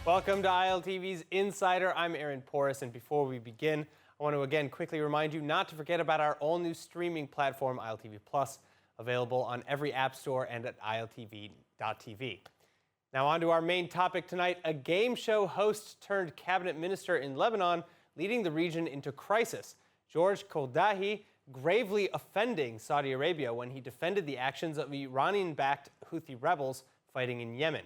Welcome to ILTV's Insider. I'm Aaron Porras, and before we begin, I want to again quickly remind you not to forget about our all-new streaming platform, ILTV Plus, available on every app store and at ILTV.tv. Now on to our main topic tonight, a game show host turned cabinet minister in Lebanon, leading the region into crisis. George Kordahi gravely offending Saudi Arabia when he defended the actions of Iranian-backed Houthi rebels fighting in Yemen.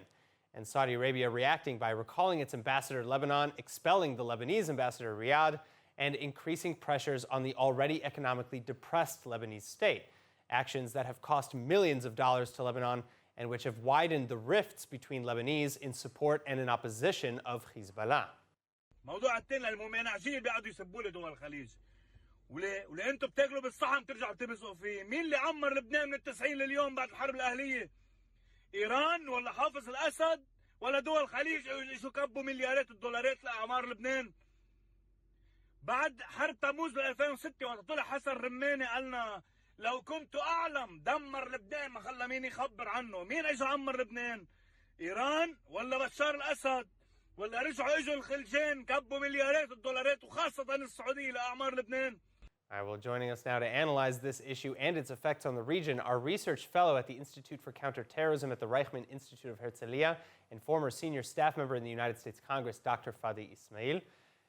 And Saudi Arabia reacting by recalling its ambassador to Lebanon, expelling the Lebanese ambassador to Riyadh, and increasing pressures on the already economically depressed Lebanese state. Actions that have cost millions of dollars to Lebanon and which have widened the rifts between Lebanese in support and in opposition of Hezbollah. موضوع التاني الممانعين بيقعدوا يسبوا لي دول الخليج وليه انتم بتاكلوا بالصحن بترجعوا تبزقوا فيه. مين اللي عمر لبنان من التسعين لليوم بعد الحرب الاهليه؟ ايران ولا حافظ الاسد ولا دول الخليج شو كبوا مليارات الدولارات لاعمار لبنان؟ بعد حرب تموز 2006 وقت طلع حسن رماني قالنا لو كنت اعلم دمر لبنان ما خلى مين يخبر عنه. مين اجى عمر لبنان؟ ايران ولا بشار الاسد؟ ولا رجعوا اجوا الخليجين كبوا مليارات الدولارات وخاصه السعوديه لاعمار لبنان؟ All right, well, joining us now to analyze this issue and its effects on the region, our research fellow at the Institute for Counterterrorism at the Reichman Institute of Herzliya and former senior staff member in the United States Congress, Dr. Fadi Ismail,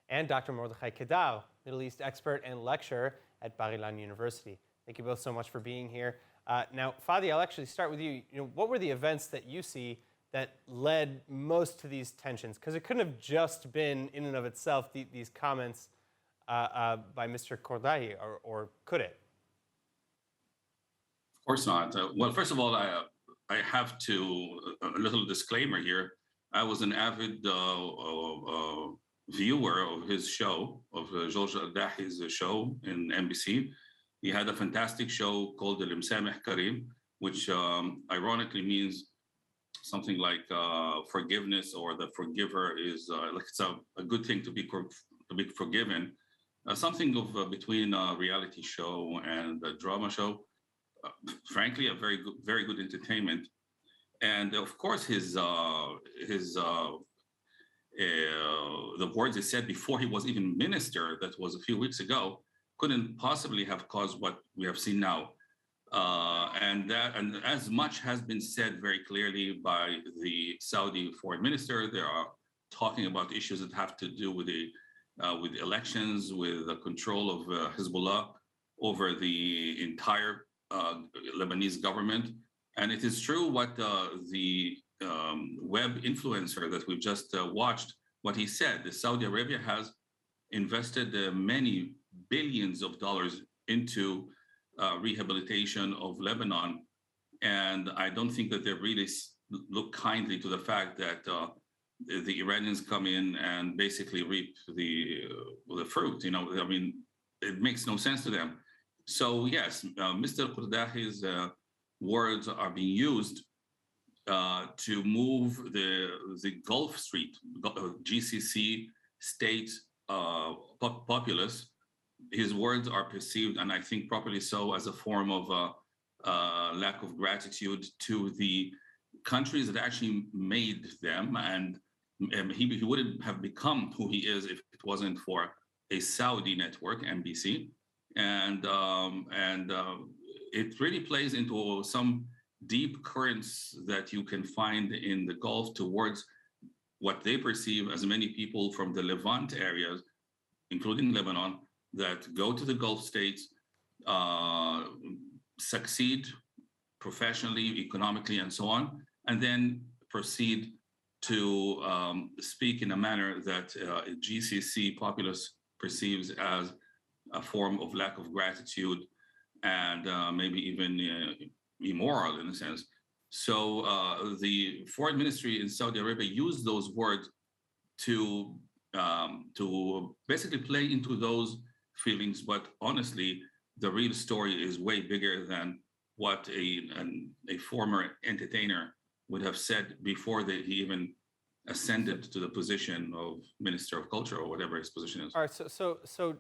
and Dr. Mordechai Kedar, Middle East expert and lecturer at Bar-Ilan University. Thank you both so much for being here. Now, Fadi, I'll actually start with you. What were the events that you see that led most to these tensions? Because it couldn't have just been, in and of itself, these comments by Mr. Kordahi, or could it? Of course not. Well, first of all, I have to, a little disclaimer here. I was an avid viewer of his show, of George Kordahi's show in NBC. He had a fantastic show called El Msameh Karim, which ironically means something like forgiveness, or the forgiver is like it's a good thing to be forgiven. Something of between a reality show and a drama show. Frankly, a very good entertainment. And of course, the words he said before he was even minister, that was a few weeks ago, couldn't possibly have caused what we have seen now. And as much has been said very clearly by the Saudi foreign minister. They are talking about issues that have to do with the elections, with the control of Hezbollah over the entire Lebanese government. And it is true what the web influencer that we've just watched, what he said. The Saudi Arabia has invested many billions of dollars into rehabilitation of Lebanon. And I don't think that they really look kindly to the fact that the Iranians come in and basically reap the fruit. I mean, it makes no sense to them. So yes, Mr. Kordahi's words are being used to move the Gulf Street, GCC state populace. His words are perceived, and I think properly so, as a form of lack of gratitude to the countries that actually made them. And he wouldn't have become who he is if it wasn't for a Saudi network, NBC. And it really plays into some deep currents that you can find in the Gulf towards what they perceive as many people from the Levant areas, including Lebanon, that go to the Gulf states, succeed professionally, economically, and so on, and then proceed to speak in a manner that GCC populace perceives as a form of lack of gratitude and maybe even immoral in a sense. So the foreign ministry in Saudi Arabia used those words to basically play into those feelings. But honestly, the real story is way bigger than what a former entertainer would have said before he even ascended to the position of Minister of Culture or whatever his position is. All right, so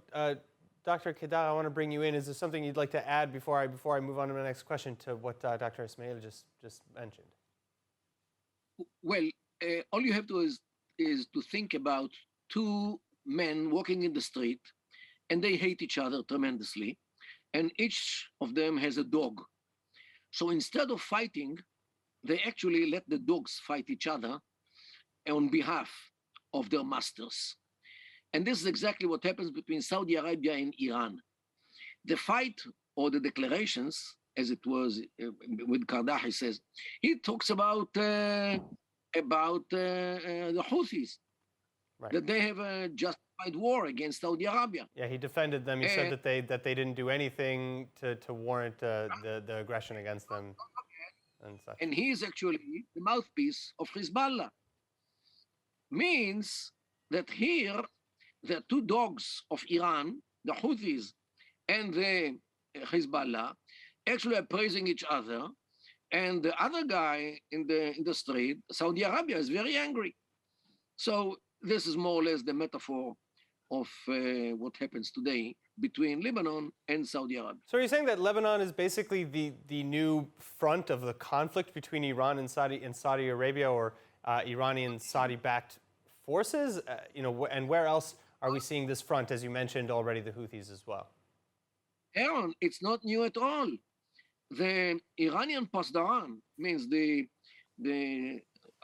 Dr. Kedar, I want to bring you in. Is there something you'd like to add before I move on to my next question to what Dr. Ismail just mentioned? Well, all you have to is to think about two men walking in the street, and they hate each other tremendously, and each of them has a dog. So instead of fighting, they actually let the dogs fight each other on behalf of their masters. And this is exactly what happens between Saudi Arabia and Iran. The fight, or the declarations, as it was with Kardahi says, he talks about the Houthis, Right. that they have a justified war against Saudi Arabia. Yeah, he defended them. He said that they didn't do anything to warrant the aggression against them and such. And he is actually the mouthpiece of Hezbollah. Means that here, the two dogs of Iran, the Houthis and the Hezbollah, actually are praising each other. And the other guy in the street, Saudi Arabia, is very angry. So this is more or less the metaphor of what happens today between Lebanon and Saudi Arabia. So are you saying that Lebanon is basically the new front of the conflict between Iran and Saudi Arabia, or Iranian Saudi-backed forces? And where else are we seeing this front? As you mentioned already, the Houthis as well. Aaron, it's not new at all. The Iranian Pasdaran, means the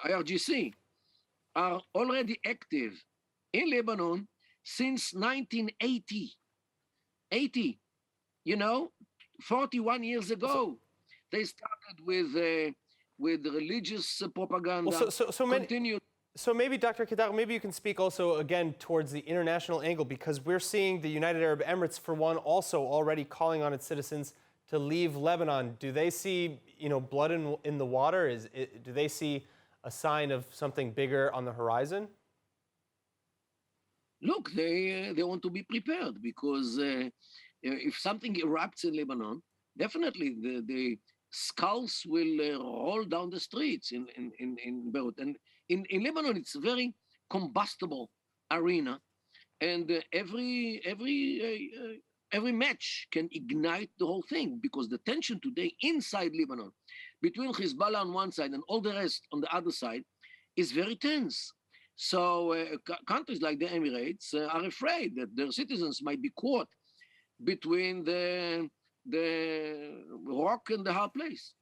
IRGC, are already active in Lebanon since 1980. 80, 41 years ago. They started with religious propaganda. Well, so maybe, Dr. Kedar, maybe you can speak also again towards the international angle, because we're seeing the United Arab Emirates, for one, also already calling on its citizens to leave Lebanon. Do they see, blood in the water? Do they see a sign of something bigger on the horizon? Look, they want to be prepared, because if something erupts in Lebanon, definitely the skulls will roll down the streets in Beirut. And in Lebanon, it's a very combustible arena, and every match can ignite the whole thing, because the tension today inside Lebanon between Hezbollah on one side and all the rest on the other side is very tense. So countries like the Emirates are afraid that their citizens might be caught between the rock and the hard place.